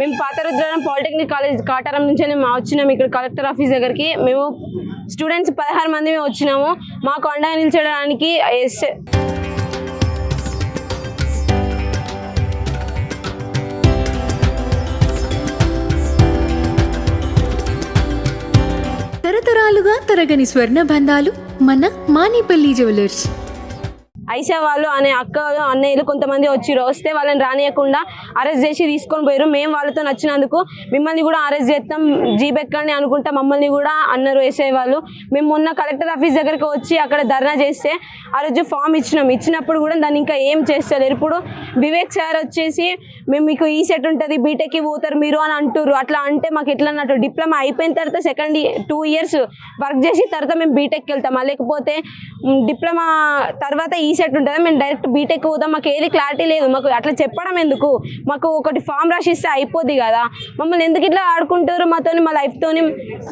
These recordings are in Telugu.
మేము పాతరుద్రం పాలిటెక్నిక్ కాలేజ్ కాటారం నుంచి వచ్చినాము ఇక్కడ కలెక్టర్ ఆఫీస్ దగ్గరికి. మేము స్టూడెంట్స్ 16 మంది వచ్చినాము. మాకు అండగా నిలిచడానికి తరతరాలుగా తరగని స్వర్ణ బంధాలు మన మానేపల్లి జ్యువెలర్స్. ఐషా వాళ్ళు అనే అక్కలు అన్నయ్యలు కొంతమంది వస్తే వాళ్ళని రానియకుండా అరెస్ట్ చేసి తీసుకొని పోయారు. మేము వాళ్ళతో నచ్చినందుకు మిమ్మల్ని కూడా అరెస్ట్ చేస్తాం, జీబెక్కండి అనుకుంటా మమ్మల్ని కూడా అన్నారు ఎస్ఐ వాళ్ళు. మేము మొన్న కలెక్టర్ ఆఫీస్ దగ్గరికి వచ్చి అక్కడ ధర్నా చేస్తే ఆ రోజు ఫామ్ ఇచ్చినప్పుడు కూడా దాన్ని ఇంకా ఏం చేస్తలేరు. ఇప్పుడు వివేక్ సార్ వచ్చేసి మేము మీకు ఈ సెట్ ఉంటుంది, బీటెక్కి పోతారు మీరు అని అంటారు. అట్లా అంటే మాకు ఎట్లా అన్నట్టు డిప్లొమా అయిపోయిన తర్వాత 2 years వర్క్ చేసి తర్వాత మేము బీటెక్కి వెళ్తామా, లేకపోతే డిప్లొమా తర్వాత ఈ సెట్ ఉంటుందా మేము డైరెక్ట్ బీటెక్ పోతాం? మాకు ఏది క్లారిటీ లేదు. మాకు అట్లా చెప్పడం ఎందుకు? మాకు ఒకటి ఫామ్ రాసిస్తే అయిపోద్ది కదా. మమ్మల్ని ఎందుకు ఇట్లా ఆడుకుంటారు మాతోని, మా లైఫ్తోని?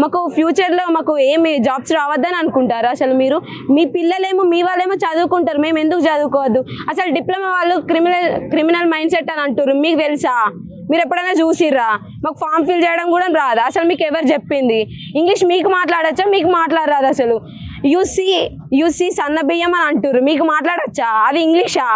మాకు ఫ్యూచర్లో మాకు ఏమి జాబ్స్ రావద్దని అనుకుంటారు అసలు మీరు? మీ పిల్లలేమో మీ వాళ్ళేమో చదువుకుంటారు, మేము ఎందుకు చదువుకోవద్దు? అసలు డిప్లొమా వాళ్ళు క్రిమినల్ మైండ్ సెట్ అని అంటారు. మీకు తెలుసా? మీరు ఎప్పుడైనా చూసిర్రా? మాకు ఫామ్ ఫిల్ చేయడం కూడా రాదా? అసలు మీకు ఎవరు చెప్పింది? ఇంగ్లీష్ మీకు మాట్లాడచ్చా? మీకు మాట్లాడరాదు అసలు. యూసీ సన్న బియ్యం అని అంటారు, మీకు మాట్లాడచ్చా? అది ఇంగ్లీషా?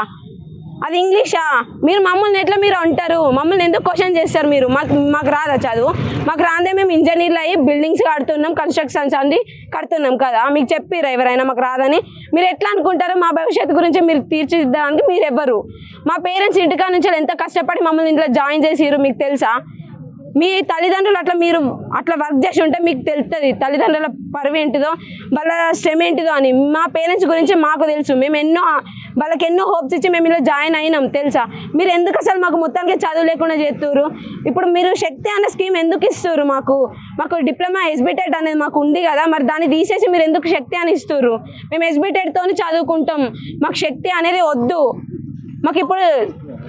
మీరు మమ్మల్ని ఎట్లా మీరు అంటారు? మమ్మల్ని ఎందుకు క్వశ్చన్ చేస్తారు మీరు? మాకు రాదా చదువు? మాకు రాదే మేము ఇంజనీర్లు అయ్యి బిల్డింగ్స్ కడుతున్నాం, కన్స్ట్రక్షన్స్ అన్ని కడుతున్నాం కదా. మీకు చెప్పిరా ఎవరైనా మాకు రాదని? మీరు ఎట్లా అనుకుంటారో మా భవిష్యత్తు గురించి మీరు తీర్చిదిద్దడానికి మీరు ఎవ్వరు? మా పేరెంట్స్ ఇంటికా నుంచి ఎంత కష్టపడి మమ్మల్ని ఇంట్లో జాయిన్ చేసిరు మీకు తెలుసా? మీ తల్లిదండ్రులు మీరు అట్లా వర్క్ చేసి ఉంటే మీకు తెలుస్తుంది తల్లిదండ్రుల పరువు ఏంటిదో, వాళ్ళ శ్రమ ఏంటిదో అని. మా పేరెంట్స్ గురించి మాకు తెలుసు. మేము వాళ్ళకి ఎన్నో హోప్స్ ఇచ్చి మేము ఇలా జాయిన్ అయినాం తెలుసా? మీరు ఎందుకు అసలు మాకు మొత్తానికి చదువు లేకుండా చేస్తున్నారు? ఇప్పుడు మీరు శక్తి అనే స్కీమ్ ఎందుకు ఇస్తున్నారు? మాకు డిప్లొమా ఎస్బిటెడ్ అనేది మాకు ఉంది కదా, మరి దాన్ని తీసేసి మీరు ఎందుకు శక్తి అని ఇస్తున్నారు? మేము ఎస్బిటెడ్తో చదువుకుంటాం, మాకు శక్తి అనేది వద్దు. మాకు ఇప్పుడు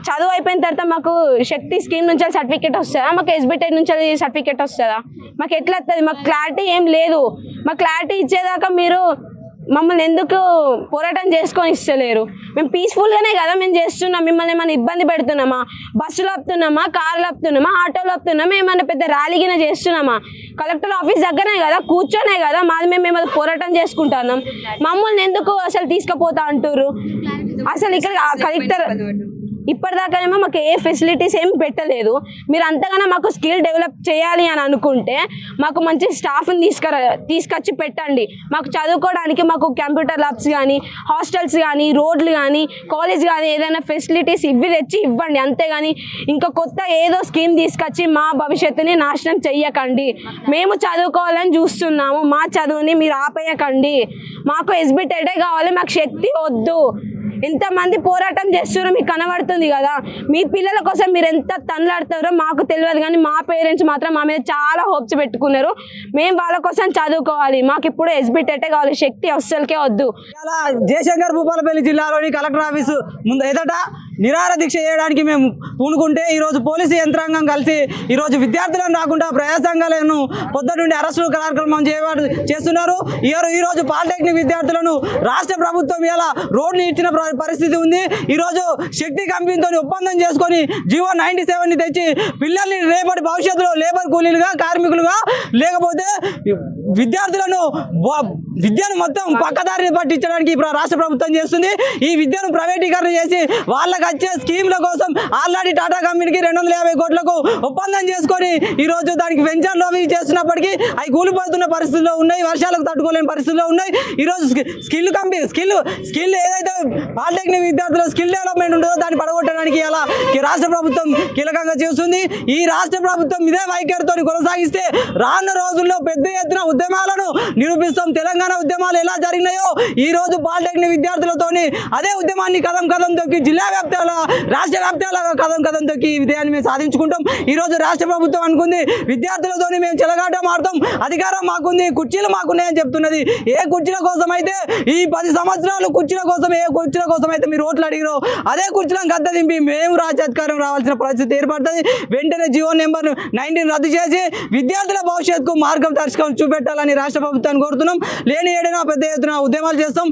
చదువు అయిపోయిన తర్వాత మాకు శక్తి స్కీమ్ నుంచి సర్టిఫికేట్ వస్తుందా? మాకు ఎస్బిటెడ్ నుంచి సర్టిఫికేట్ వస్తుందా? మాకు ఎట్లా వస్తుంది? మాకు క్లారిటీ ఏం లేదు. మాకు క్లారిటీ ఇచ్చేదాకా మీరు మమ్మల్ని ఎందుకు పోరాటం చేసుకొని ఇస్తలేరు? మేము పీస్ఫుల్గానే కదా మేము చేస్తున్నాం. మిమ్మల్ని ఏమైనా ఇబ్బంది పెడుతున్నామా? బస్సులు ఆపుతున్నామా, కార్లు ఆపుతున్నామా, ఆటోలు ఆపుతున్నామా, ఏమైనా పెద్ద ర్యాలీగిన చేస్తున్నామా? కలెక్టర్ ఆఫీస్ దగ్గరనే కదా, కూర్చొనే కదా మాది మేము పోరాటం చేసుకుంటున్నాం. మమ్మల్ని ఎందుకు అసలు తీసుకుపోతా అంటారు? అసలు ఇక్కడ కలెక్టర్ ఇప్పటిదాకానేమో మాకు ఏ ఫెసిలిటీస్ ఏం పెట్టలేదు. మీరు అంతగానో మాకు స్కిల్ డెవలప్ చేయాలి అని అనుకుంటే మాకు మంచి స్టాఫ్ని తీసుకొచ్చి పెట్టండి. మాకు చదువుకోవడానికి మాకు కంప్యూటర్ ల్యాబ్స్ కానీ, హాస్టల్స్ కానీ, రోడ్లు కానీ, కాలేజ్ కానీ ఏదైనా ఫెసిలిటీస్ తెచ్చి ఇవ్వండి. అంతేగాని ఇంకా కొత్త ఏదో స్కీమ్ తీసుకొచ్చి మా భవిష్యత్తుని నాశనం చెయ్యకండి. మేము చదువుకోవాలని చూస్తున్నాము, మా చదువుని మీరు ఆపేయకండి. మాకు ఎస్బిటెడే కావాలి, మాకు శక్తి వద్దు. ఎంతమంది పోరాటం చేస్తారో మీకు కనబడుతుంది కదా. మీ పిల్లల కోసం మీరు ఎంత తనలాడతారో మాకు తెలియదు, కానీ మా పేరెంట్స్ మాత్రం మా మీద చాలా హోప్స్ పెట్టుకున్నారు. మేము వాళ్ళ కోసం చదువుకోవాలి, మాకు ఇప్పుడు ఎస్బిటెటే కావాలి, శక్తి అస్సలకే వద్దు. జయశంకర్ భూపాలపల్లి జిల్లాలోని కలెక్టర్ ఆఫీసు ముందు ఎదుట నిరాహార దీక్ష చేయడానికి మేము పూనుకుంటే ఈరోజు పోలీసు యంత్రాంగం కలిసి ఈరోజు విద్యార్థులను రాకుండా ప్రజా సంఘాలను పొద్దు నుండి అరెస్టులు కార్యక్రమం చేస్తున్నారు. ఈరోజు పాలిటెక్నిక్ విద్యార్థులను రాష్ట్ర ప్రభుత్వం ఇలా రోడ్లు ఇచ్చిన పరిస్థితి ఉంది. ఈరోజు శక్తి కంపెనీతో ఒప్పందం చేసుకొని జీవో 97ని తెచ్చి పిల్లల్ని రేపటి భవిష్యత్తులో లేబర్ కూలీలుగా, కార్మికులుగా, లేకపోతే విద్యను మొత్తం పక్కదారిని పట్టించడానికి రాష్ట్ర ప్రభుత్వం చేస్తుంది. ఈ విద్యను ప్రైవేటీకరణ చేసి వాళ్ళకి వచ్చే స్కీమ్ల కోసం ఆల్రెడీ టాటా కంపెనీకి 250 కోట్లకు ఒప్పందం చేసుకొని ఈరోజు దానికి వెంచర్లు అవి చేస్తున్నప్పటికీ అవి కూలిపోతున్న పరిస్థితుల్లో ఉన్నాయి, వర్షాలకు తట్టుకోలేని పరిస్థితుల్లో ఉన్నాయి. ఈరోజు స్కిల్ ఏదైతే పాలిటెక్నిక్ విద్యార్థుల స్కిల్ డెవలప్మెంట్ ఉంటుందో దాన్ని పడగొట్టడానికి ఇలా రాష్ట్ర ప్రభుత్వం కీలకంగా చేస్తుంది. ఈ రాష్ట్ర ప్రభుత్వం ఇదే వైఖరితో కొనసాగిస్తే రానున్న రోజుల్లో పెద్ద ఎత్తున ఉద్యమాలను నిరూపిస్తాం. తెలంగాణ ఉద్యమాలు ఎలా జరిగినాయో ఈ రోజు పాలిటెక్నిక్ విద్యార్థులతోని అదే ఉద్యమాన్ని కదం తొక్కి జిల్లా వ్యాప్తంగా, రాష్ట్ర వ్యాప్తంగా కదం తొక్కి ఈ విజయాన్ని మేము సాధించుకుంటాం. ఈ రోజు రాష్ట్ర ప్రభుత్వం అనుకుంది విద్యార్థులతోని మేము చెలగాట మారుతాం, అధికారం మాకుంది, కుర్చీలు మాకున్నాయని చెప్తున్నది. ఏ కుర్చీల కోసం అయితే ఈ 10 సంవత్సరాలు కుర్చీల కోసం అయితే మీరు ఓట్లు అడిగిరో అదే కుర్చీలను గద్ద దింపి మేము రాజ్యాధికారం రావాల్సిన పరిస్థితి ఏర్పడుతుంది. వెంటనే జీవో నెంబర్ 19 రద్దు చేసి విద్యార్థుల భవిష్యత్తుకు మార్గదర్శకం చూపెట్టాలని రాష్ట్ర ప్రభుత్వాన్ని కోరుతున్నాం. లేని ఏడైనా పెద్ద ఎత్తున ఉద్యమాలు చేస్తాం.